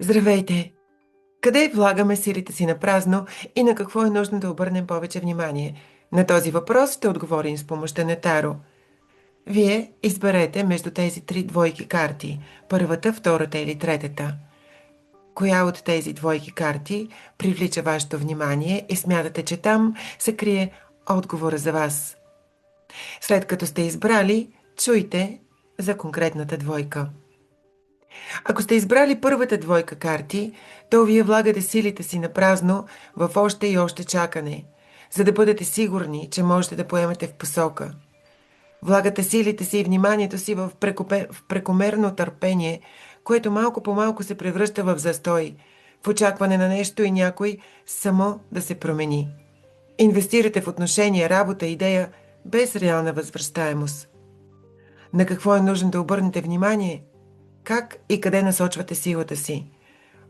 Здравейте! Къде влагаме силите си на празно и на какво е нужно да обърнем повече внимание? На този въпрос ще отговорим с помощта на Таро. Вие изберете между тези три двойки карти – първата, втората или третата. Коя от тези двойки карти привлича вашето внимание и смятате, че там се крие отговора за вас? След като сте избрали, чуйте за конкретната двойка. Ако сте избрали първата двойка карти, то вие влагате силите си на празно в още и още чакане, за да бъдете сигурни, че можете да поемете в посока. Влагате силите си и вниманието си в прекомерно търпение, което малко по малко се превръща в застой, в очакване на нещо и някой само да се промени. Инвестирате в отношения, работа, идея, без реална възвръщаемост. На какво е нужно да обърнете внимание? Как и къде насочвате силата си?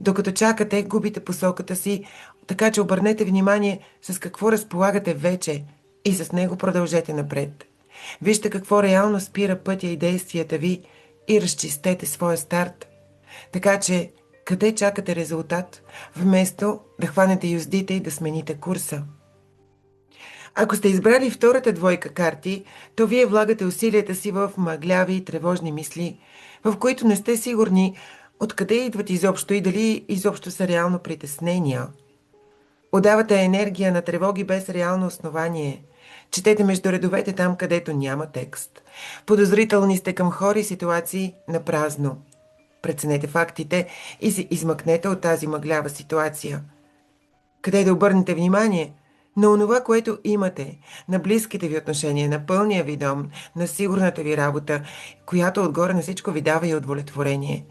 Докато чакате, губите посоката си, така че обърнете внимание с какво разполагате вече и с него продължете напред. Вижте какво реално спира пътя и действията ви и разчистете своя старт. Така че, къде чакате резултат, вместо да хванете юздите и да смените курса? Ако сте избрали втората двойка карти, то вие влагате усилията си в мъгляви и тревожни мисли, в които не сте сигурни откъде идват изобщо и дали изобщо са реално притеснения. Отдавате енергия на тревоги без реално основание. Четете между редовете там, където няма текст. Подозрителни сте към хора и ситуации на празно. Преценете фактите и се измъкнете от тази мъглява ситуация. Къде да обърнете внимание? На онова, което имате, на близките ви отношения, на пълния ви дом, на сигурната ви работа, която отгоре на всичко ви дава и удовлетворение.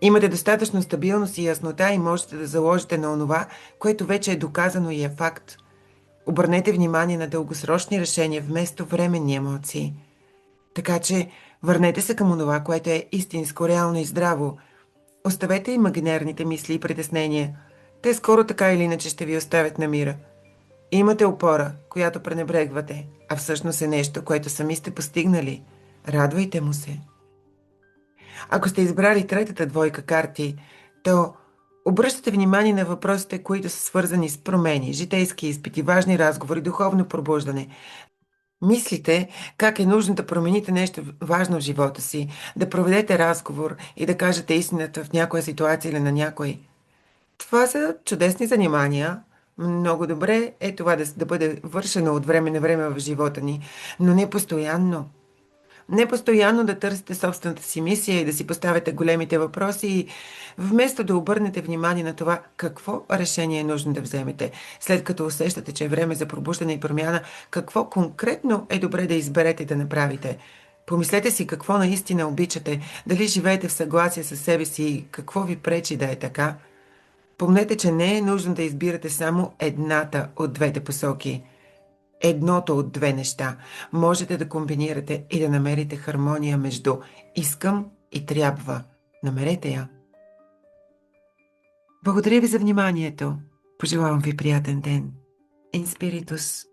Имате достатъчно стабилност и яснота и можете да заложите на онова, което вече е доказано и е факт. Обърнете внимание на дългосрочни решения вместо временни емоции. Така че върнете се към онова, което е истинско, реално и здраво. Оставете имагинерните мисли и притеснения. Те скоро така или иначе ще ви оставят на мира. Имате опора, която пренебрегвате, а всъщност е нещо, което сами сте постигнали. Радвайте му се. Ако сте избрали третата двойка карти, то обръщате внимание на въпросите, които са свързани с промени, житейски изпити, важни разговори, духовно пробуждане. Мислите как е нужно да промените нещо важно в живота си, да проведете разговор и да кажете истината в някоя ситуация или на някой. Това са чудесни занимания. Много добре е това да бъде вършено от време на време в живота ни, но не постоянно. Не постоянно да търсите собствената си мисия и да си поставяте големите въпроси, и вместо да обърнете внимание на това какво решение е нужно да вземете, след като усещате, че е време за пробуждане и промяна, какво конкретно е добре да изберете и да направите. Помислете си какво наистина обичате, дали живеете в съгласие с себе си и какво ви пречи да е така. Помнете, че не е нужно да избирате само едната от двете посоки. Едното от две неща. Можете да комбинирате и да намерите хармония между искам и трябва. Намерете я. Благодаря ви за вниманието. Пожелавам ви приятен ден. Инспиритус.